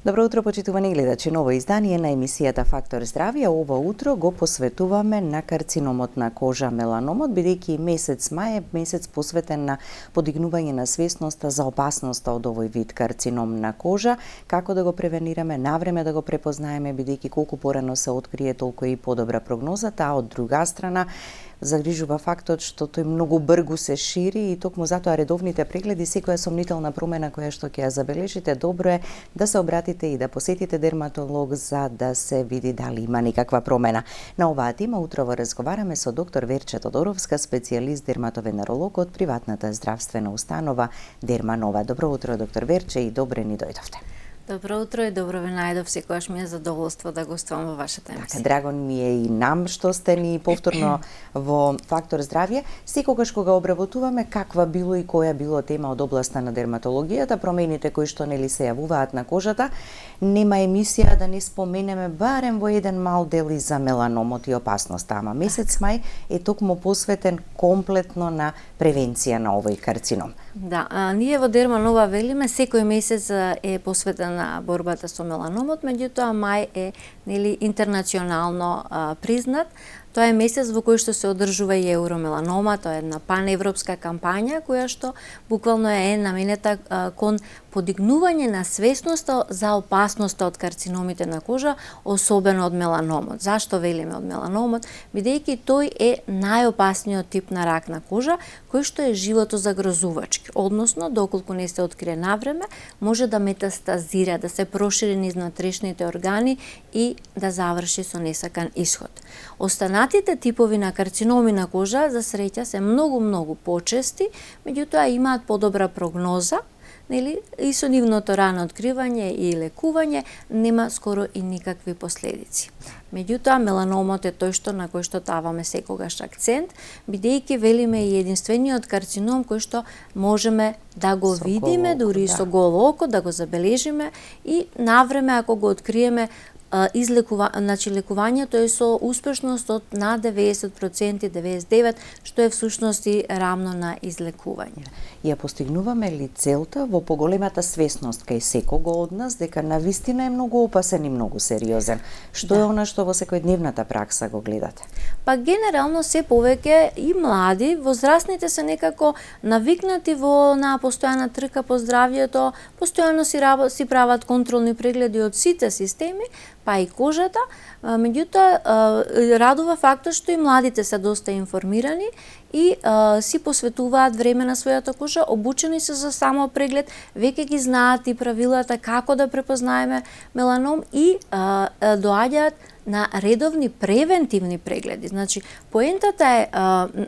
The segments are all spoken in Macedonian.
Добро утро, почитувани гледачи. Ново издание на емисијата Фактор здравје. Ова утро го посветуваме на карциномот на кожа, меланомот, бидејќи месец мај е месец посветен на подигнување на свесноста за опасноста од овој вид карцином на кожа, како да го превенираме, навреме да го препознаеме, бидејќи колку порано се открие, толку и подобра прогнозата, а од друга страна загрижува фактот што тој многу брзо се шири и токму затоа редовните прегледи, секоја сомнителна промена која што ќе ја забележите, добро е да се обратите и да посетите дерматолог за да се види дали има никаква промена. На оваа тема утрово разговараме со доктор Верче Тодоровска, специјалист дерматовенеролог од приватната здравствена установа Дерманова. Добро утро, доктор Верче, и добре ни дојдовте. Добро утро и добро ве најдов, секогаш ми е задоволство да гостувам во вашата емисија. Така, драго ми е и нам што сте ни повторно во Фактор здравје. Секогаш кога обработуваме каква било и која било тема од областа на дерматологијата, промените кои што нели се јавуваат на кожата, нема емисија да не споменеме барем во еден мал дел и за меланомот и опасноста. Ама месец мај е токму посветен комплетно на превенција на овој карцином. Да, ние во Дерманова велиме секој месец е посветен на борбата со меланомот, меѓутоа мај е нели интернационално признат. Тоа е месец во кој што се одржува и Евромеланома, тоа е една паневропска кампања која што буквално е наменета кон подигнување на свесноста за опасноста од карциномите на кожа, особено од меланомот. Зашто велиме од меланомот? Бидејќи тој е најопасниот тип на рак на кожа, кој што е животозагрозувачки. Односно, доколку не се открие навреме, може да метастазира, да се прошири низ внатрешните органи и да заврши со несакан исход. Останатите типови на карциноми на кожа, за среќа, се многу почести, меѓутоа имаат подобра прогноза, нели, и со нивното рано откривање и лекување нема скоро и никакви последици. Меѓутоа, меланомот е тој што на кој што даваме секогаш акцент, бидејќи велиме и единствениот карцином кој што можеме да го видиме, дури со голо око, да го забележиме и навреме ако го откриеме, лекувањето е со успешност од на 90%, 99%, што е всушност и рамно на излекување. Ја постигнуваме ли целта во поголемата свесност кај секого од нас дека навистина е многу опасен и многу сериозен? Што е она што во секојдневната пракса го гледате? Па генерално се повеќе и млади, возрастните се некако навикнати на постојана трка по здравјето, постојано си прават контролни прегледи од сите системи, па и кожата, меѓутоа радува фактот што и младите се доста информирани и си посветуваат време на својата кожа, обучени се за само преглед, веќе ги знаат и правилата како да препознаеме меланом и доаѓаат на редовни превентивни прегледи. Значи, поентата е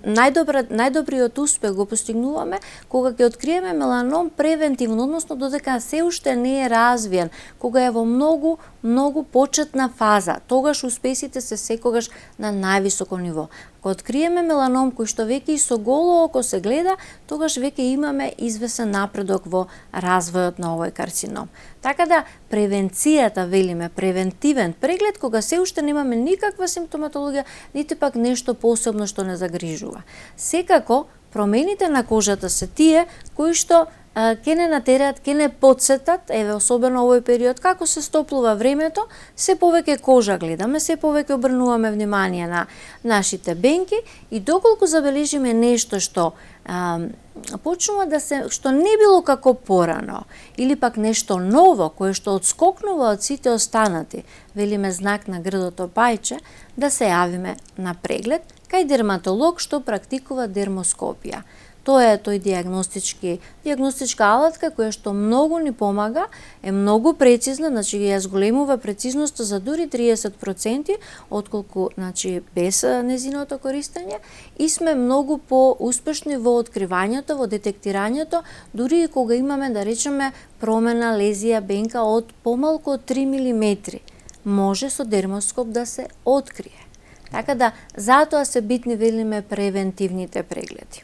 најдобриот успех го постигнуваме кога ќе откриеме меланом превентивно, односно додека се уште не е развиен, кога е во многу почетна фаза. Тогаш успесите се секогаш на највисоко ниво. Кога откриеме меланом кој што веќе и со голо око се гледа, тогаш веќе имаме извесен напредок во развојот на овој карцином. Така да превенцијата, велиме, превентивен преглед кога се уште немаме никаква симптоматологија, нити пак нешто посебно што не загрижува. Секако промените на кожата се тие кои што ќе не натераат, ќе не потсетат, еве особено овој период, како се стоплува времето, се повеќе кожа гледаме, се повеќе обрнуваме внимание на нашите бенки и доколку забележиме нешто што почнува да се, што не било како порано, или пак нешто ново, кое што одскокнува од сите останати, велиме знак на грдото пајче, да се јавиме на преглед кај дерматолог што практикува дермоскопија. Тоа е тој диагностичка алатка која што многу ни помага, е многу прецизна, значи ја зголемува прецизноста за дури 30%, отколку без незиното користење, и сме многу поуспешни во откривањето, во детектирањето, дури и кога имаме, да речеме, промена, лезија, бенка од помалку од 3 мм. Може со дермоскоп да се открие. Така да, затоа се битни, велиме, превентивните прегледи.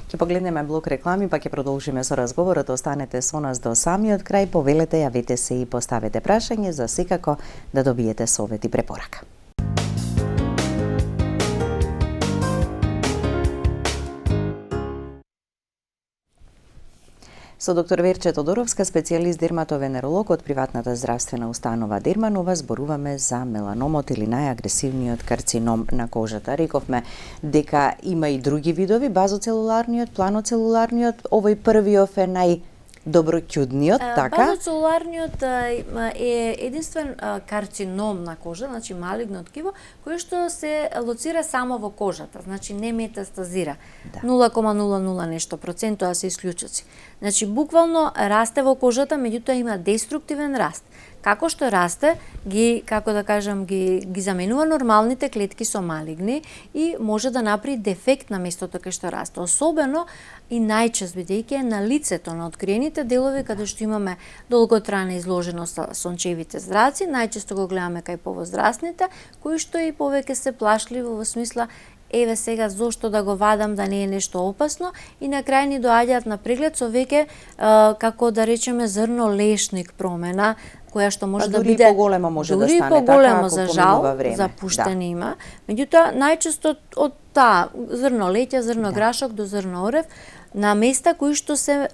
Ќе погледнеме блок реклами, па ќе продолжиме со разговорот. Останете со нас до самиот крај, повелете, јавете се и поставете прашање за секако да добиете совет и препорака. Со доктор Верче Тодоровска, специјалист дерматовенеролог од приватната здравствена установа Дерманова, зборуваме за меланомот или најагресивниот карцином на кожата. Рековме дека има и други видови, базоцелуларниот, планоцелуларниот, овој првиот е најдоброќудниот, така? Базоцелуларниот е единствен карцином на кожа, значи малигно ткиво, кој што се лоцира само во кожата, значи не метастазира. 0,00 нешто процент, тоа се исклучоци. Значи буквално расте во кожата, меѓутоа има деструктивен раст. Како што расте, како да кажам, ги заменува нормалните клетки со малигни и може да направи дефект на местото кај што расте. Особено и најчест бидејќи е на лицето, на откриените делови каде што имаме долготрајна изложеност на сончевите зраци, најчесто го гледаме кај повозрастните, кои што и повеќе се плашливи во смисла еве сега зошто да го вадам, да не е нешто опасно, и на крај ни доаѓаат на преглед со веќе како да речеме зрнолешник промена, која што може да биде поголема, може да дури стане поголемо, така, за жал, време. запуштени има. Меѓутоа најчесто од таа зрнолеќа, зрнограшок до зрноорев на места кои што се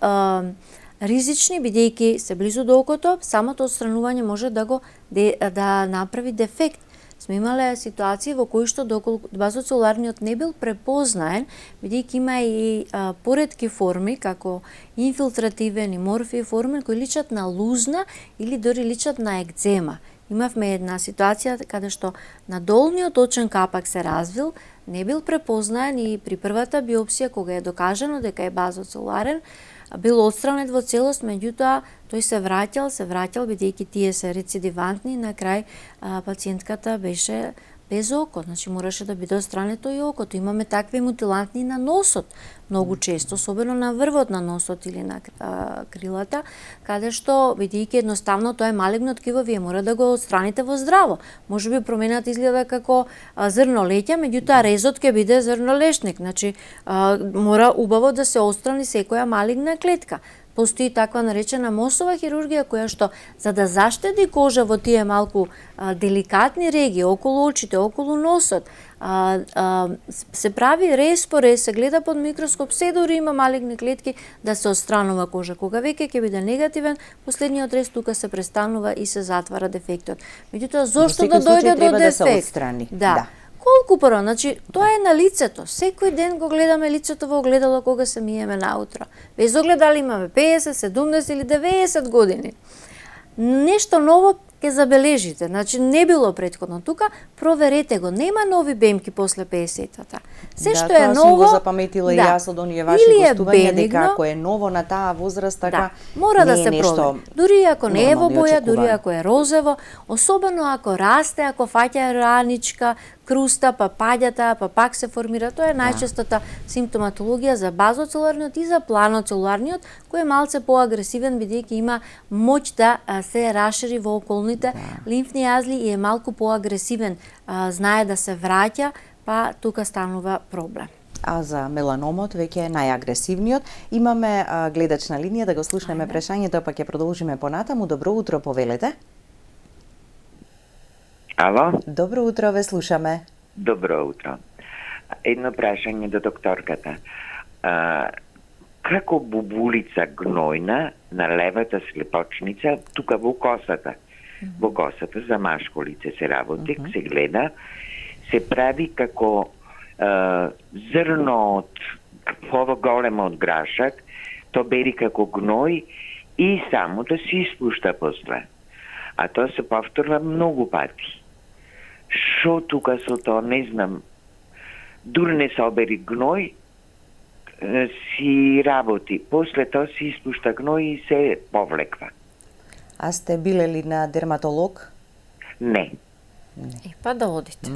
ризични, бидејќи се близу до окото, самото отстранување може да направи дефект. Сме имале ситуации во кои што доколку базоцелуларниот не бил препознаен, бидејќи има и поретки форми, како инфилтративен и морфиформен, кои личат на лузна или дори личат на екзема. Имавме една ситуација каде што на долниот очен капак се развил, не бил препознаен и при првата биопсија, кога е докажано дека е базоцелуларен, бил отстранет во целост, меѓутоа тој се враќал бидејќи тие се рецидивантни и на крај пациентката беше без око, значи мораше да биде отстрането и окото. Имаме такви мутилантни на носот, многу често, особено на врвот на носот или на крилата, каде што, бидејќи едноставно тоа е малигно ткиво, вие мора да го отстраните во здраво. Може би промената изгледа како зрнолеќа, меѓутоа резот ќе биде зрнолешник, значи мора убаво да се отстрани секоја малигна клетка. Постои таква наречена мосова хирургија која што за да заштеди кожа во тие малку деликатни регии околу очите, околу носот, се прави рез по рез, се гледа под микроскоп, се дури има малигни клетки да се отстранува кожа. Кога веќе ќе биде негативен, последниот рез тука се престанува и се затвара дефектот. Меѓутоа зошто да дојде до дефект? Да. Колку прво, значи тоа е на лицето. Секој ден го гледаме лицето во огледало кога се миеме наутро. Без огледало имаме 50, 70 или 90 години. Нешто ново ќе забележите, значи не било претходно тука, проверете го, нема нови бемки после 50-тата. Се што е ново, тоа сум го запаметила и јас од оние ваши гостувања, дека ако е ново на таа возраст, така мора да се провери. Дури ако не е во боја, дури ако е розево, особено ако расте, ако фаќа раничка, круста, па паѓата, па пак се формира. Тоа е најчестата симптоматологија за базоцелуларниот и за планоцелуларниот, кој е малце поагресивен бидејќи има моќ да се рашири во околните лимфни јазли и е малку поагресивен, знае да се враќа, па тука станува проблем. А за меланомот веќе е најагресивниот. Имаме гледач на линија, да го слушнеме прашањето, па ќе продолжиме понатаму. Добро утро, повелете. Ало? Добро утро, ве слушаме. Добро утро. Едно прашање до докторката. Како бубулица гнојна на левата слепочница, тука во косата, во косата за машко лице се работи, се гледа, се прави како зрно од ово големо од грашак, то бери како гној и само да се испушта после. А тоа се повторува многу пати. Шо тука со тоа, не знам, дури не се обери гној, си работи. После тоа се испушта гној и се повлеква. А сте билели на дерматолог? Не. Па да одите.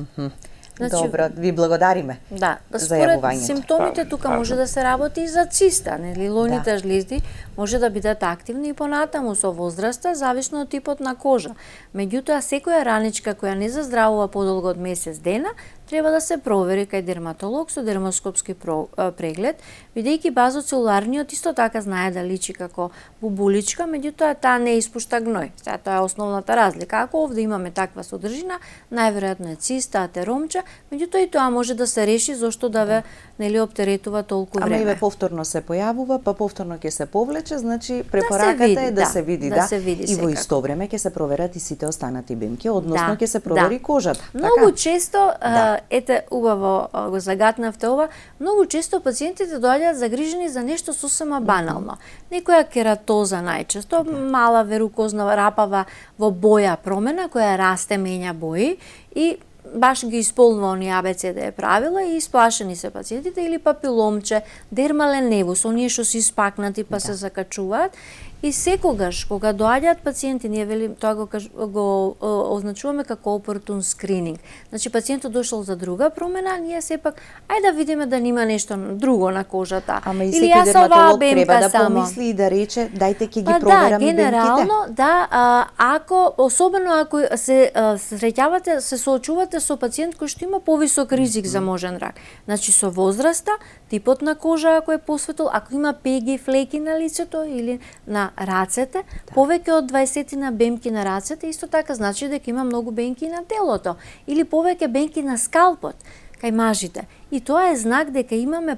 Значи, добро, ви благодариме. Да, за според јавувањето. симптомите тука може да се работи и за циста, нели лоните жлезди може да бидат активни и понатаму со возраста, зависно од типот на кожа. Меѓутоа секоја раничка која не заздравува подолго од месец дена, треба да се провери кај дерматолог со дермоскопски преглед, бидејќи базоцелуларниот исто така знае да личи како бубуличка, меѓутоа таа не испушта гној. Сега тоа е основната разлика. Ако овде имаме таква содржина, најверојатно е циста, атеромче, меѓутоа и тоа може да се реши зошто да ве нели оптеретува толку време. Ама и повторно се појавува, па повторно ќе се повлече, значи препораката е да се види, да. Се види и во исто време ќе се проверат и сите останати бемки, односно ќе се провери кожата. Многу често, ете убаво го загатнавте ова, многу често пациентите доаѓаат загрижени за нешто сосема банално. Некоја кератоза најчесто, мала верукозна рапава во боја промена која расте, менја бои и баш ги исполнува оние ABCD правила и исплашени се пациентите, или папиломче, дермален невус, оние што се испакнати па се закачуваат. И секогаш кога доаѓаат пациенти, ние велим тоа го означуваме како опортун скрининг. Значи пациентот дошол за друга промена, ние сепак ајде да видиме да нема нешто друго на кожата. Ама и или секој дерматолог треба да само помисли и да рече дајте ќе ги проверам бемките. Генерално ако особено ако се среќавате, се соочувате со пациент кој што има повисок ризик за можен рак. Значи со возраста, типот на кожа ако е посветол, ако има пеги, флеки на лицето или на рацете, повеќе од 20 на бемки на рацете, исто така значи дека има многу бемки на телото или повеќе бемки на скалпот кај мажите. И тоа е знак дека имаме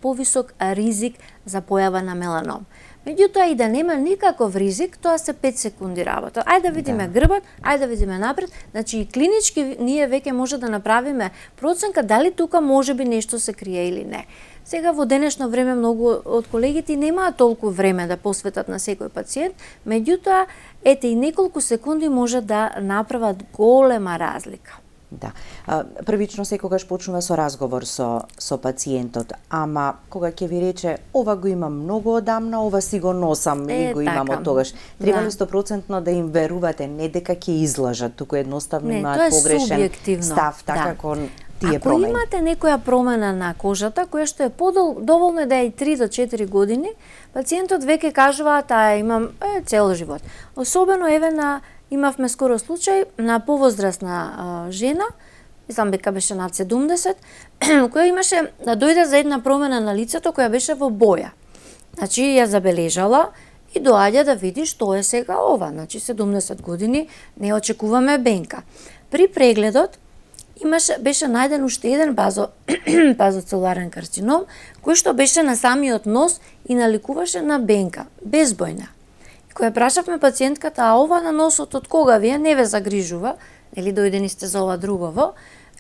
повисок ризик за појава на меланом. Меѓутоа и да нема никаков ризик, тоа се 5 секунди работа. Ајде да видиме грбот, ајде да видиме напред, значи и клинички ние веќе може да направиме проценка дали тука можеби нешто се крие или не. Сега во денешно време многу од колегите немаат толку време да посветат на секој пациент, меѓутоа ете и неколку секунди може да направат голема разлика. Да. Првично секогаш почнува со разговор со пациентот, ама кога ќе ви рече ова го имам многу одамна, ова си го носам и го имам од тогаш. Треба ли 100% да им верувате, не дека ќе излажат, туку едноставно имаат погрешен став, така кон тие промени. Ако имате некоја промена на кожата која што е доволно да е 3 до 4 години, пациентот веќе кажува таа имам цел живот. Особено имавме скоро случај на повозрастна жена, мислам дека беше над 70, која имаше дојде за една промена на лицето која беше во боја. Значи ја забележала и доаѓа да види што е сега ова. Значи 70 години не очекуваме бенка. При прегледот беше најден уште еден базоцелуларен карцином кој што беше на самиот нос и наликуваше на бенка, безбојна. Која прашавме пациентката, а ова на носот од кога вие не ве загрижува, или дојдени сте за ова другово,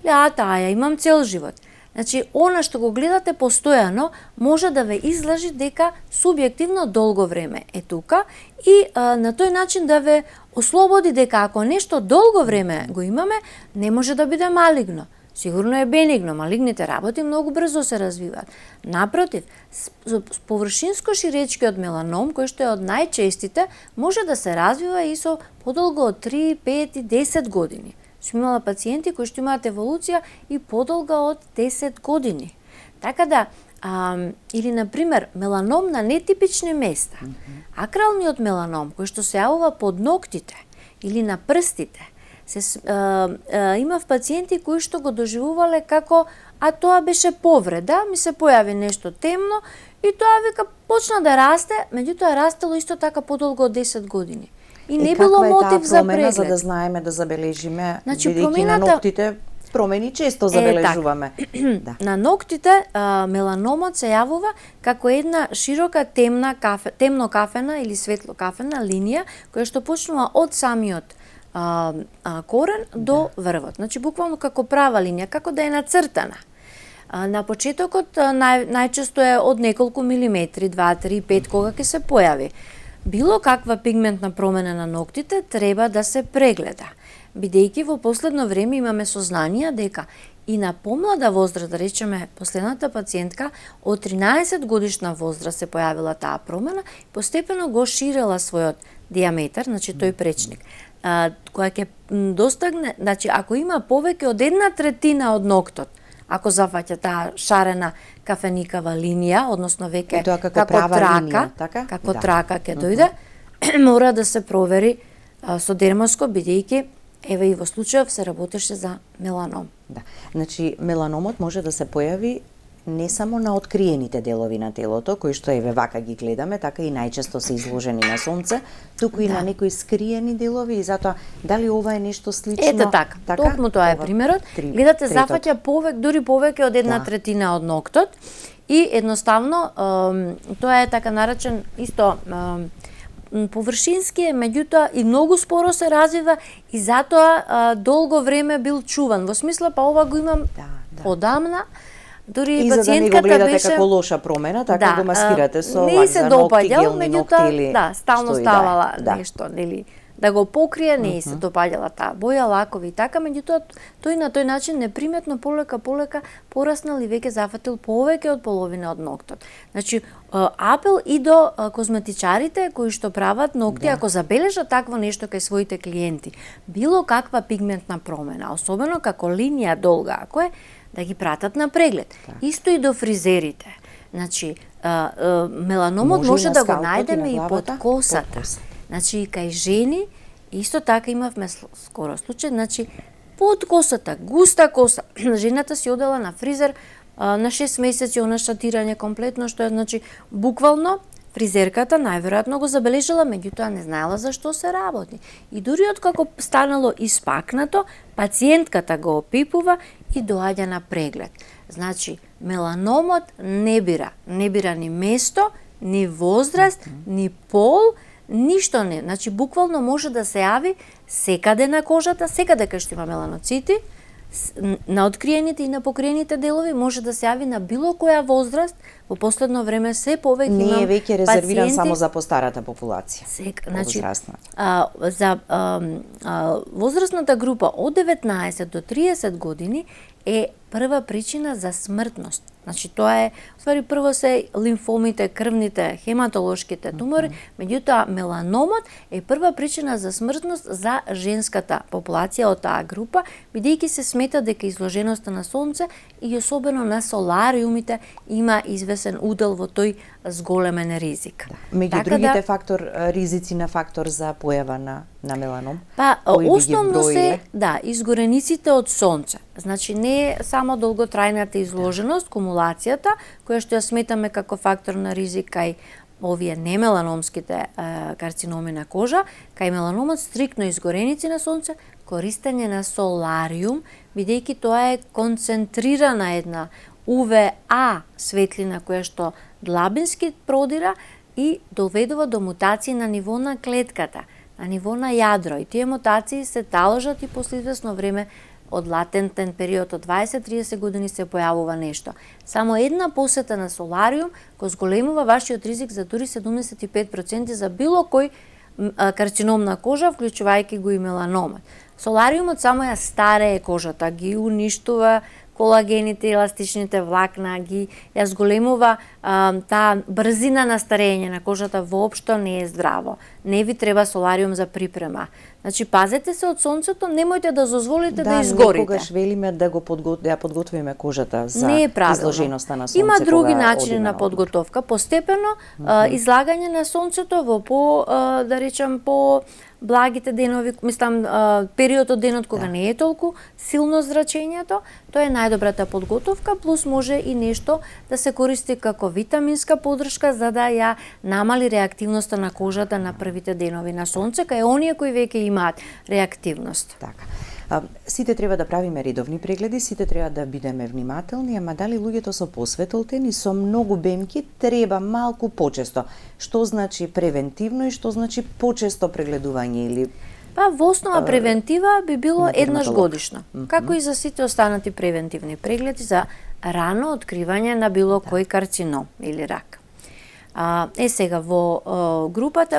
таа ја имам цел живот. Значи, она што го гледате постојано може да ве излажи дека субјективно долго време е тука и на тој начин да ве ослободи дека ако нешто долго време го имаме, не може да биде малигно. Сигурно е бенигно, малигните работи многу брзо се развиваат. Напротив, површинско ширечкиот меланом, кој што е од најчестите, може да се развива и со подолго од 3, 5 и 10 години. Сум имала пациенти кои што имаат еволуција и подолга од 10 години. Така да, или например, меланом на нетипични места. Акралниот меланом, кој што се јавува под ноктите или на прстите, имав пациенти кои што го доживувале како тоа беше повреда, ми се појави нешто темно и тоа вика почна да расте, меѓутоа растело исто така подолго од 10 години. И не било мотив за преглед. За да знаеме, да забележиме, бидејќи на ноктите промени често забележуваме. На ноктите меланомот се јавува како една широка темно кафена или светло кафена линија која што почнува од самиот корен до врвот. Значи буквално како права линија, како да е нацртана. На почетокот најчесто е од неколку милиметри, 2, 3, 5 кога ќе се појави. Било каква пигментна промена на ноктите треба да се прегледа, бидејќи во последно време имаме сознание дека и на помлада возраст, да речеме, последната пациентка од 13 годишна возраст се појавила таа промена, постепено го ширела својот диаметар, значи тој пречник, која ќе достигне, значи ако има повеќе од 1/3 од ноктот, ако зафаќа таа шарена кафеникава линија, односно веќе како трака, како трака ќе дојде, мора да се провери со дермоскоп, бидејќи еве и во случајов се работеше за меланом. Да. Значи, меланомот може да се појави не само на откриените делови на телото, кои што еве вака ги гледаме, така и најчесто се изложени на сонце, туку и на некои скриени делови, и затоа дали ова е нешто слично? Ете така, токму тоа е примерот. Гледате, зафаќа дури повеќе од една третина од ноктот и едноставно тоа е така наречен исто површински е, меѓутоа и многу споро се развива и затоа долго време бил чуван. Во смисла, па ова го имам одамна. Дури и пациентката за да не го гледате беше како лоша промена, така го маскирате со не се допаѓал, меѓутоа стално ставала нешто, нели, да го покрие, не се допаѓала таа боја, лакови и така, меѓутоа тој на тој начин неприметно полека пораснал и веќе зафатил повеќе од половина од ноктот. Значи, апел и до козметичарите кои што прават ногти, ако забележат такво нешто кај своите клиенти, било каква пигментна промена, особено како линија долга, ако е, да ги пратат на преглед. Исто и до фризерите. Значи, меланомот може да го најдеме и под косата. Значи, и кај жени, исто така имавме скоро случај, значи, под косата, густа коса. Жената си одела на фризер на 6 месеци, она шатирање комплетно, што е, значи, буквално, фризерката најверојатно го забележала, меѓутоа не знаела за што се работи. И дури откако станало испакнато, пациентката го опипува и доаѓа на преглед. Значи, меланомот не бира ни место, ни возраст, ни пол, ништо не. Значи, буквално може да се јави секаде на кожата, секаде кај што има меланоцити, на откриените и на покриените делови, може да се јави на било која возраст. Во последно време се повеќе имам пациенти. Не е веќе резервиран само за постарата популација. Значи, за возрастната група од 19 до 30 години е прва причина за смртност. Значи, тоа е, ствари, прво се лимфомите, крвните, хематолошките тумори, меѓутоа меланомот е прва причина за смртност за женската популација од таа група, бидејќи се смета дека изложеноста на сонце и особено на солариумите има известен удел во тој зголемен ризик. Меѓу другите ризици на фактор за појава на меланом? Па, основно се, изгорениците од сонце. Значи, не е само долготрајната изложеност, кумулацијата, која што ја сметаме како фактор на ризик кај овие немеланомските карциноми на кожа, кај меланомот стриктно изгореници на сонце, користење на солариум, бидејќи тоа е концентрирана една УВА светлина која што длабински продира и доведува до мутации на ниво на клетката, на ниво на јадро. И тие мутации се таложат и после известно време од латентен период од 20-30 години се појавува нешто. Само една посета на солариум го зголемува вашиот ризик за дури 75% за било кој карцином на кожа, вклучувајќи го и меланомот. Солариумот само ја старее кожата, ги уништува колагените, еластичните влакна, ја зголемува таа брзина на старење на кожата воопшто не е здраво. Не ви треба солариум за припрема. Значи, пазете се од сонцето, немојте да дозволите да изгорите. Некогаш велиме да ја подготвиме кожата за изложеноста на сонце. Има други начини на подготовка, постепено излагање на сонцето во да речем, по благите денови, мислам, период од денот кога не е толку силно зрачењето, тоа е најдобрата подготовка, плюс може и нешто да се користи како витаминска поддршка за да ја намали реактивноста на кожата на првите денови на сонце, кај оние кои веќе имаат реактивност. Така. Сите треба да правиме редовни прегледи, сите треба да бидеме внимателни, ама дали луѓето со посветолтени, со многу бемки, треба малку почесто. Што значи превентивно и што значи почесто прегледување или Па во основа превентива би било еднаш годишно, како и за сите останати превентивни прегледи за рано откривање на било кој карцином или рак. Сега во групата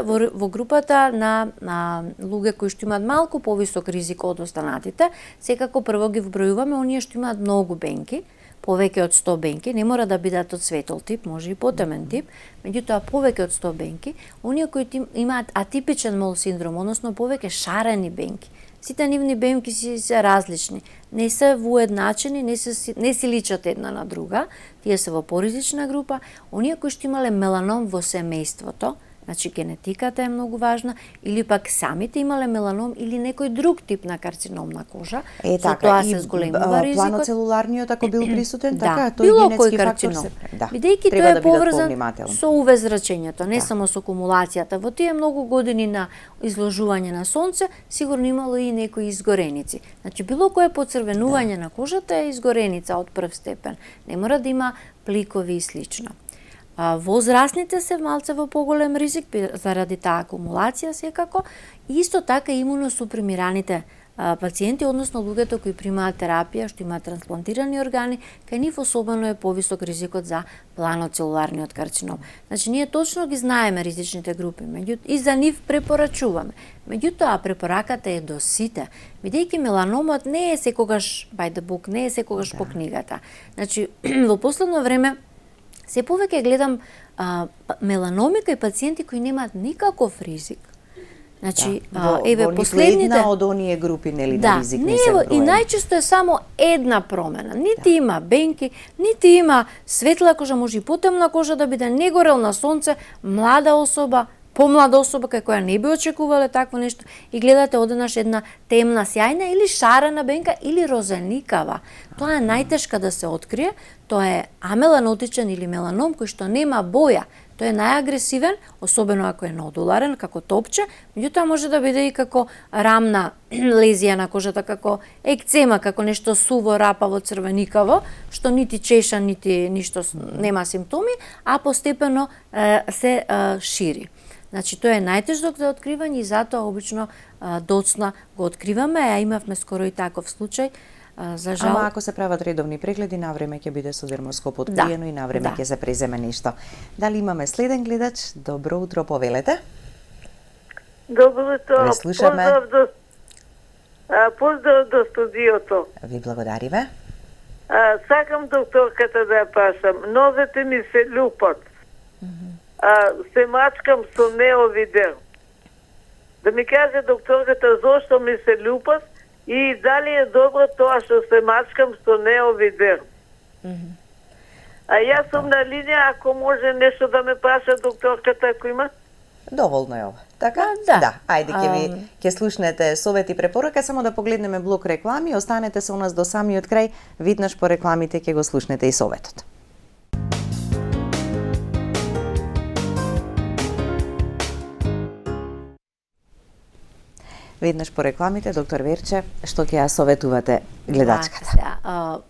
на луѓе кои што имаат малку повисок ризик од останатите, секако прво ги вбројуваме оние што имаат многу бенки, повеќе од 100 бенки, не мора да бидат од светол тип, може и потемен тип, меѓутоа повеќе од 100 бенки, оние кои имаат атипичен мол синдром, односно повеќе шарени бенки. Сите нивни бемки се различни, не се воедначени, не си личат една на друга, тие се во поризична група. Оние кои што имале меланом во семејството, Значи генетиката е многу важна, или пак самите имале меланом или некој друг тип на карцином на кожа. Така, тоа се зголемува ризикот. Планоцелуларниот ако бил присутен, така, тој било кој карцином. Да, бидејќи треба тој е да бидат поврзан повнимателни. со UV зрачењето, не само со акумулацијата. Во тие многу години на изложување на сонце, сигурно имало и некои изгореници. Значи, било кое поцрвенување на кожата е изгореница од прв степен. Не мора да има пликови и слично. Возрастните се малце во поголем ризик заради таа акумулација секако, и исто така имуносупримираните пациенти, односно луѓето кои примаат терапија, што имаат трансплантирани органи, кај нив особено е повисок ризикот за планоцелуларниот карцином. Значи, ние точно ги знаеме ризичните групи, и за нив препорачуваме. Меѓутоа, препораката е до сите, бидејќи меланомот не е секогаш by the book, не е секогаш по книгата. Значи, во последно време, се повеќе гледам меланоми кај пациенти кои немаат никаков ризик. Значи, во последните една од оние групи, нели, на ризик не се броени. И најчесто е само една промена. Нити има бенки, нити има светла кожа, може и потемна кожа да биде, не горел на сонце, млада особа, помлада особа кај која не би очекувале такво нешто, и гледате одеднаш една темна, сјајна или шарена бенка или розеникава. Тоа е најтешка да се открие, тоа е амеланотичен или меланом кој што нема боја. Тој е најагресивен, особено ако е нодуларен, како топче, меѓутоа може да биде и како рамна лезија на кожата, како екцема, како нешто суво, рапаво, црвеникаво, што нити чеша, нити ништо нема симптоми, а постепено се шири. Значи, тоа е најтежок за откривање и затоа обично доцна го откриваме, а имавме скоро и таков случај. За жал... Ама ако се прават редовни прегледи, навреме ќе биде со дермоскоп откриено и навреме ќе се преземе нешто. Дали имаме следен гледач? Добро утро, повелете. Добро утро. Ве слушаме. Поздрав до студиото. Ви благодариме. Сакам докторката да ја прашам. Нозете ми се љупат. Се мачкам со неовидер. Да ми каже докторката зошто ми се љупат и дали е добро тоа што се мачкам со неовидер. А јас сум на линија, ако може нешто да ме праша докторката, ако има? Доволно е ова. Така? Да. Ајде ќе слушнете совет и препорака, само да погледнеме блок реклами, останете со нас до самиот крај, виднаш по рекламите ќе го слушнете и советот. Веднаш по рекламите, доктор Верче, што ќе ја советувате гледачката?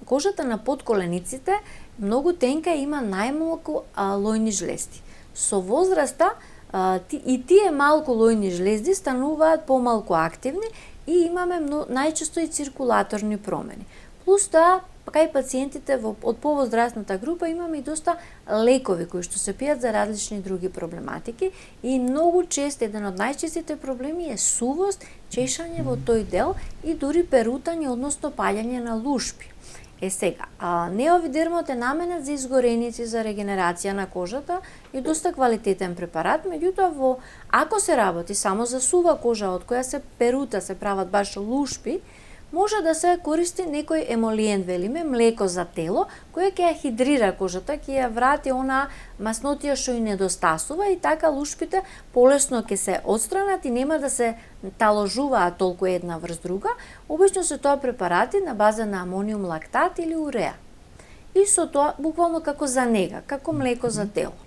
Кожата на подколениците многу тенка и има најмалку лојни жлезди. Со возраста и тие малку лојни жлезди стануваат помалку активни и имаме најчесто и циркулаторни промени. Плюс тоа, кај пациентите од повозрастната група имаме и доста лекови кои што се пијат за различни други проблематики и многу често еден од најчестите проблеми е сувост, чешање во тој дел и дури перутање, односно паѓање на лушпи. Сега, неовидермот е наменет за изгореници, за регенерација на кожата и доста квалитетен препарат, меѓутоа ако се работи само за сува кожа од која се перута, се прават баш лушпи, може да се користи некој емолиент, велиме, млеко за тело, кој ќе ја хидрира кожата, ќе ја врати она маснотија што и недостасува и така лушпите полесно ќе се отстранат и нема да се таложуваат толку една врз друга. Обично се тоа препарати на база на амониум лактат или уреа. И со тоа буквално како за нега, како млеко за тело.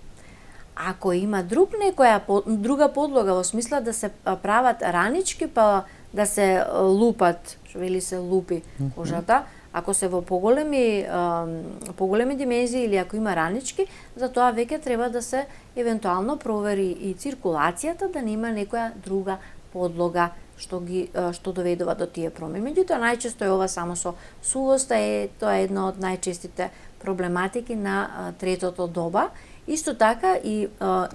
Ако има друга подлога во смисла да се прават ранички, па да се лупат, што вели се лупи кожата, ако се во поголеми димензии или ако има ранички, за тоа веќе треба да се евентуално провери и циркулацијата, да нема некоја друга подлога што доведува до тие промени. Меѓутоа најчесто е ова само со сувоста, тоа е една од најчестите проблематики на третото доба. Исто така и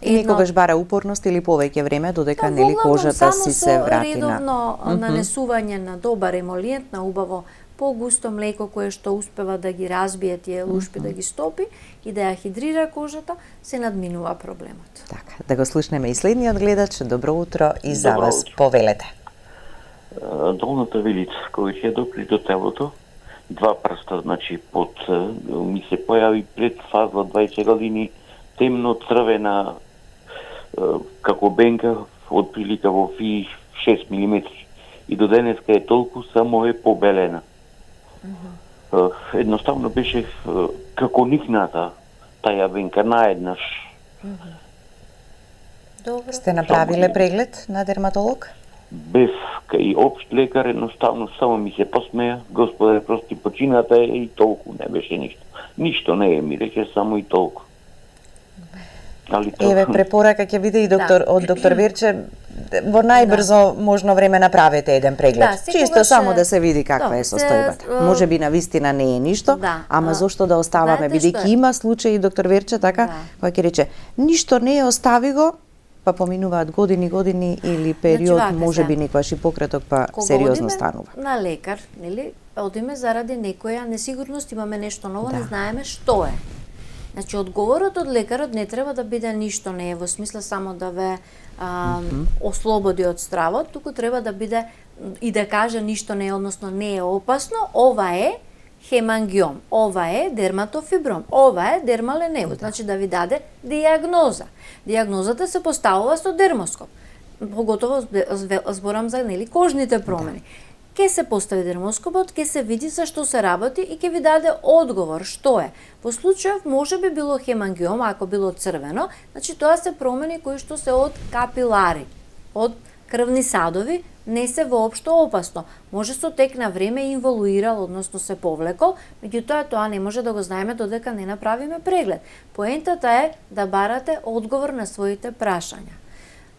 некогаш бара упорност или повеќе време додека нели кожата си се врати на редовно нанесување на добар емолиент, на убаво погусто млеко кое што успева да ги разбие тие лушпи, да ги стопи и да ја хидрира кожата, се надминува проблемот. Така, да го слушнеме и следниот гледач. Добро утро и за вас, повелете. Долната вилица која ќе допри до телото, 2 прста, значи ми се појави пред фаза 20 години темно црвена како бенка од прилика во фи 6 мм и до денеска е толку, само е побелена. Едноставно беше како никната таја бенка наеднаш. Добро. Сте направиле преглед на дерматолог? Бев кај општ лекар, едноставно само ми се посмеја, Господе, прости, почината е и толку, не беше ништо. Ништо не е, ми рече само и толку. Али Еве препорака ќе биде и од доктор Верче, во најбрзо можно време направете еден преглед. Чисто само да се види каква е состојбата. Може би навистина не е ништо, ама зошто да оставаме, бидејќи има случаи, доктор Верче, така, кој ќе рече, ништо не е, остави го, па поминуваат години или период, може би некојаш и пократок, па сериозно станува. На лекар, нели, одиме заради некоја несигурност, имаме нешто ново, не знаеме што е. Значи, одговорот од лекарот не треба да биде ништо не е, во смисла само да ве ослободи од стравот, туку треба да биде и да каже ништо не е, односно не е опасно, ова е хемангиом, ова е дерматофибром, ова е дермаленевус, значи да ви даде дијагноза. Дијагнозата се поставува со дермоскоп. Поготово зборам за кожните промени. Ке се постави дермоскопот, ке се види за што се работи и ке ви даде одговор што е. Во случајов може би било хемангиом, ако било црвено, значи тоа се промени кои што се од капилари, од крвни садови, не се воопшто опасно. Може со тек на време инволуирал, односно се повлекол, меѓутоа тоа не може да го знаеме додека не направиме преглед. Поентата е да барате одговор на своите прашања.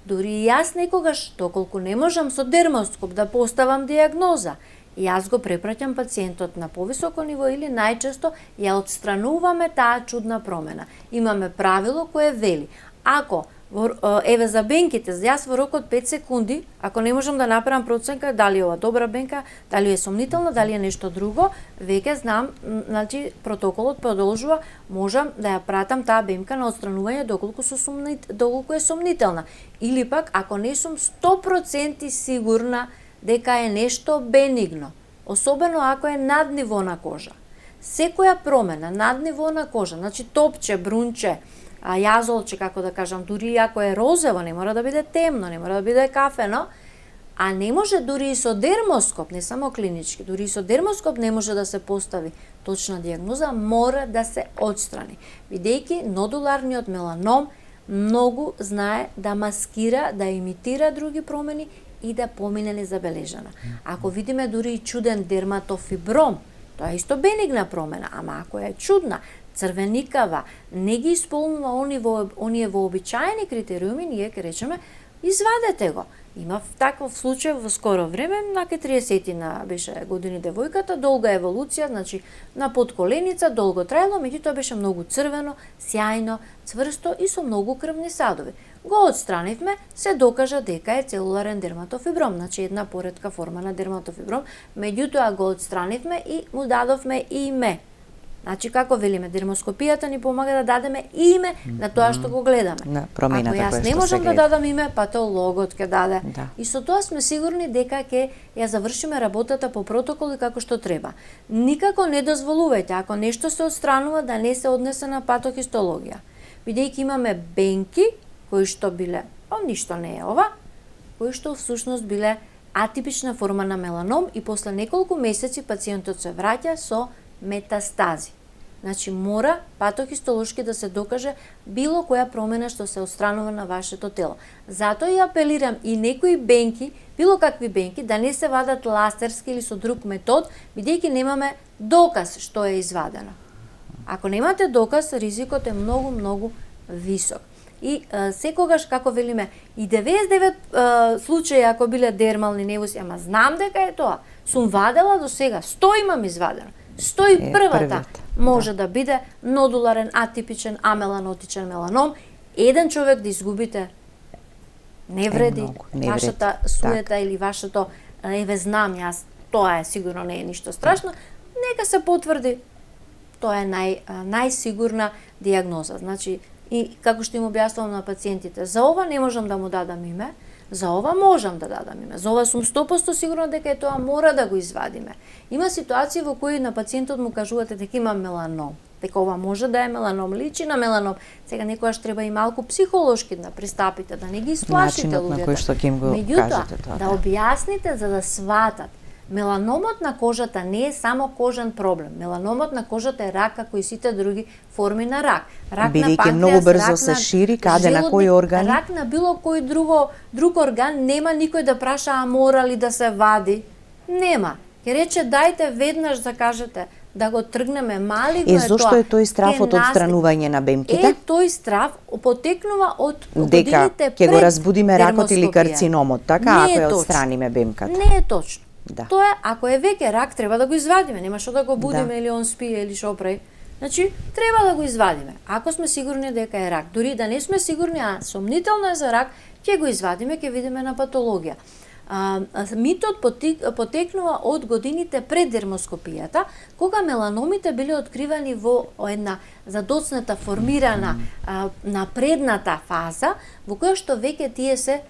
Дури и јас некогаш, доколку не можам со дермоскоп да поставам дијагноза, јас го препраќам пациентот на повисоко ниво или најчесто ја отстрануваме таа чудна промена. Имаме правило кое вели, ако еве за бенките, јас во рок од 5 секунди, ако не можам да направам проценка дали е ова добра бенка, дали е сомнителна, дали е нешто друго, веќе знам, значи протоколот продолжува, можам да ја пратам таа бенка на отстранување доколку е сомнителна. Или пак, ако не сум 100% сигурна дека е нешто бенигно, особено ако е над ниво на кожа. Секоја промена над ниво на кожа, значи топче, брунче, јазолче, како да кажам, дури ако е розево, не мора да биде темно, не мора да биде кафено, а не може дури и со дермоскоп, не само клинички, дури и со дермоскоп не може да се постави точна дијагноза, мора да се отстрани. Бидејќи нодуларниот меланом многу знае да маскира, да имитира други промени и да помине незабележана. Ако видиме дури и чуден дерматофибром, тоа е исто бенигна промена, ама ако е чудна, црвеникава, не ги исполнува оние вообичаени критериуми, ние ќе речеме, извадете го. Има таков случај во скоро време, на 30 беше години девојката, долга еволуција, значи на подколеница, долго трајло, меѓутоа беше многу црвено, сјајно, цврсто и со многу крвни садови. Го отстранивме, се докажа дека е целуларен дерматофибром, значи една поретка форма на дерматофибром, меѓутоа го отстранивме и му дадовме име. Значи, како велиме, дермоскопијата ни помага да дадеме име на тоа што го гледаме. На промената која што се гледа. Ако јас не можам да дадам име, патологот ќе даде. Да. И со тоа сме сигурни дека ќе ја завршиме работата по протокол и како што треба. Никако не дозволувајте, ако нешто се отстранува, да не се однесе на патохистологија. Бидејќи имаме бенки, кои што биле, ништо не е ова, кои што всушност биле атипична форма на меланом и после неколку месеци пациентот се враќа со метастази. Значи, мора патохистолошки да се докаже било која промена што се отстранува на вашето тело. Затоа и апелирам и некои бенки, било какви бенки, да не се вадат ластерски или со друг метод, бидејќи немаме доказ што е извадено. Ако немате доказ, ризикот е многу висок. И секогаш, како велиме, и 99 случаи ако биле дермални невуси, ама знам дека е тоа, сум вадела до сега, 100 имам извадено. 101-та може да биде нодуларен, атипичен, амеланотичен меланом. Еден човек да изгубите не вреди вашата суета или вашето еве знам јас, тоа е сигурно не е ништо страшно, нека се потврди. Тоа е најсигурна дијагноза. Значи, и како што им објаснувам на пациентите, за ова не можам да му дадам име, за ова можам да дадам име. За ова сум 100% сигурна дека тоа мора да го извадиме. Има ситуации во кои на пациентот му кажувате дека има меланом. дека ова може да е меланом, личи на меланом. Сега некогаш треба и малку психолошки да пристапите, да не ги сплашите Начинот луѓето. на кој што ќе им го Меѓутоа, кажете тоа. да објасните за да сватат. Меланомот на кожата не е само кожен проблем. Меланомот на кожата е рак како и сите други форми на рак. Рак на Бидејќи панкреас, многу брзо рак се на шири, каде, на желудник, кои органи? Рак на било кој друг орган, нема никој да праша а мора ли да се вади. Нема. Ќе рече дајте веднаш да кажете да го тргнеме, мали го е тоа. Зошто е тој страф од отстранување на бемките? Тој страф потекнува од Дека годините ќе го пред разбудиме ракот или дермоскопија. карциномот, така, Не е ако ја точно. отстраниме бемката. Не е точно. Да. Тоа е, ако е веќе рак, треба да го извадиме. Нема што да го будиме Да. или он спие или што прави. Значи, треба да го извадиме. Ако сме сигурни дека е рак, дури да не сме сигурни, а сомнително е за рак, ќе го извадиме, ќе видиме на патологија. Митот потекнува од годините пред дермоскопијата, кога меланомите биле откривани во една задоцната формирана напредната фаза, во која што веќе тие се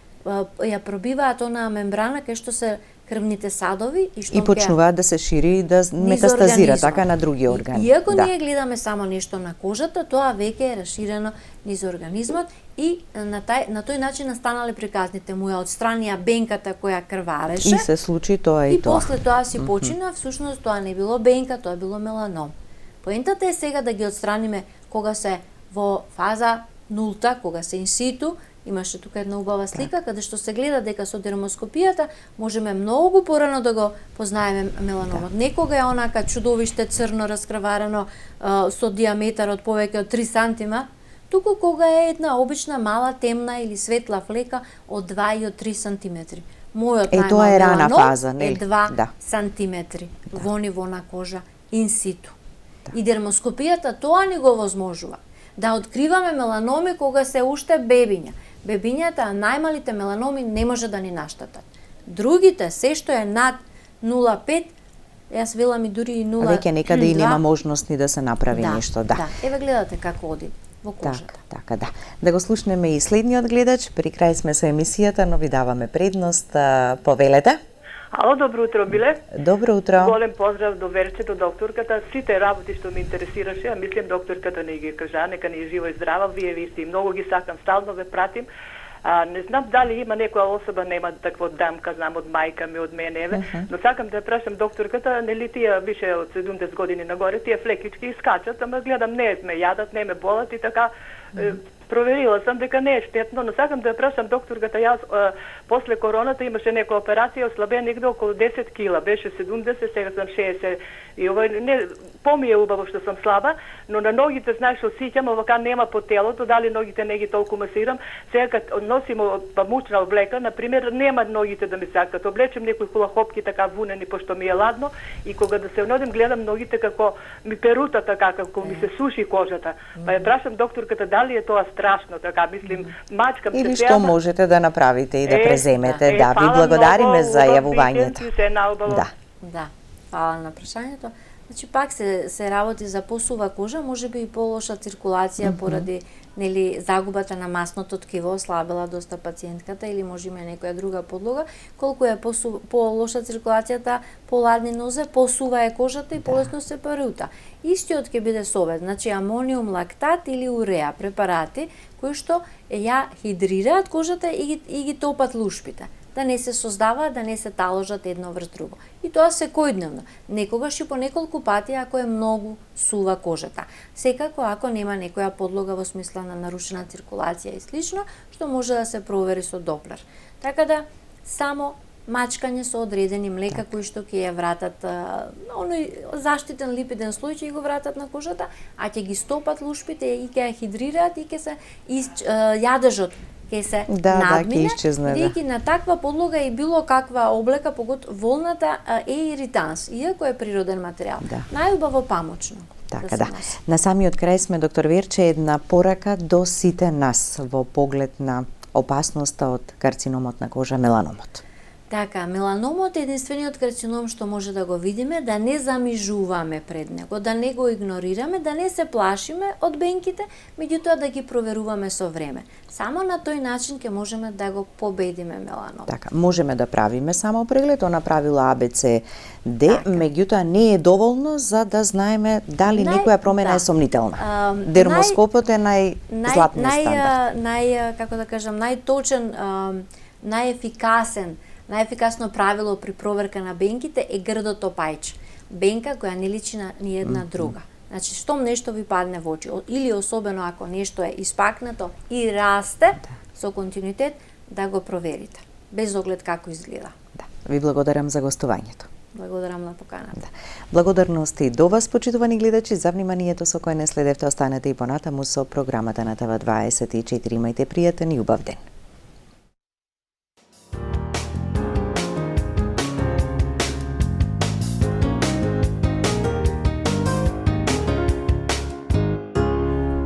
ја пробиваат онаа мембрана кај што се крвните садови и што И почнуваат да се шири и да метастазира така на други органи. Иако Да. ние гледаме само нешто на кожата, тоа веќе е расширено низ организмот и на тој начин настанале приказните. Му ја отстранија бенката која крвареше. И се случи тоа и И тоа. после тоа си почина, всушност тоа не било бенка, тоа било меланом. Поентата е сега да ги отстраниме кога се во фаза нулта, кога се инситу. Имаше тука една убава слика каде што се гледа дека со дермоскопијата можеме многу порано да го познаеме меланомот. Некога е онака чудовиште црно раскрварено со диаметар од повеќе од 3 сантима, туку кога е една обична мала темна или светла флека од 2 и од 3 сантиметри. Мојот тоа е рана меланом фаза, е нели? 2 Да. сантиметри во ниво на кожа инситу. И дермоскопијата тоа ни го возможува. Да откриваме меланоми кога се уште бебиња. Бебињата, најмалите меланоми не може да ни наштатат. Другите, се што е над 0,5, јас велам и дури и 0,2. Веќе некаде и нема можност ни да се направи нешто, да. Еве гледате како оди во кожата. Така, да. Да го слушнеме и следниот гледач. При крај сме со емисијата, но ви даваме предност. Повелете. Ало, добро утро, Биле. Добро утро. Голем поздрав до Верчето, докторката. Сите работи што ме интересираше, а мислам докторката не ги кажа, нека ни е жива и здрава, вие сте и многу ги сакам, стално ве пратим. Не знам дали има некоја особа, нема такво дамка, знам од мајка ми, од мене, еве, но сакам да ја прашам докторката, нели тие више од 70 години нагоре, тие флекички искачат, ама гледам не ме јадат, не ме болат и така, проверила сам дека не е штетно, но сакам да ја прашам докторката, јас после короната имаше некоја операција, ослабен негде околу 10 кила, беше 70, сега сам 60 и ова не поми е убаво што сум слаба, но на ногите знаеш осеќам, овака нема по телото, дали ногите не ги толку масирам, сега кад носим памучна облека, на пример, нема ногите да ми сакат, облечем некои хулахопки така вунени пошто ми е ладно и кога да се одим гледам ногите како ми перута така, како ми се суши кожата. Па ја прашам докторката дали е тоа страшно, така мислим, мачкам Или се што можете да направите и да преземете. Да, ви благодариме за јавувањето. Да, фала на прашањето. Значи пак се работи за посува кожа, можеби и полоша циркулација поради нели загубата на масното ткиво, ослабела доста пациентката или можеби некоја друга подлога. Колку е полоша циркулацијата, поладни нозе, посува е кожата и полесно се перута. Истиот ќе биде совет, значи амониум лактат или уреа препарати кои што ја хидрираат кожата и ги топат лушпите, да не се создаваат, да не се таложат едно врз друго. И тоа секојдневно, некогаш и по неколку пати ако е многу сува кожата. Секако ако нема некоја подлога во смисла на нарушена циркулација и слично, што може да се провери со доплер. Така да само мачкање со одредени млека кои што ќе ја вратат оној заштитен липиден слој ќе го вратат на кожата, а ќе ги стопат лушпите и ќе ја хидрираат и ќе се јадежот ќе се надмине, бидејќи на таква подлога и било каква облека, волната е иританс, иако е природен материјал. Најубаво памучно. Така да. На самиот крај сме, доктор Верче, една порака до сите нас во поглед на опасноста од карциномот на кожа, меланомот. Така, меланомот е единствениот карцином што може да го видиме, да не замижуваме пред него, да не го игнорираме, да не се плашиме од бенките, меѓутоа да ги проверуваме со време. Само на тој начин ќе можеме да го победиме меланомот. Така, можеме да правиме само преглед, она правила ABCD, меѓутоа не е доволно за да знаеме дали некоја промена е сомнителна. Дермоскопот е најзлатниот стандард. Како да кажам, најточен, најефикасно правило при проверка на бенките е грдото пајче. Бенка која не личи на ни една друга. Значи, штом нешто ви падне во очи, или особено ако нешто е испакнато и расте со континуитет, да го проверите, без оглед како изгледа. Да. Ви благодарам за гостувањето. Благодарам на поканата. Да. Благодарности до вас, почитувани гледачи, за вниманието со кое не следевте. Останете и понатаму со програмата на ТВ24. Имајте пријатен и убав ден.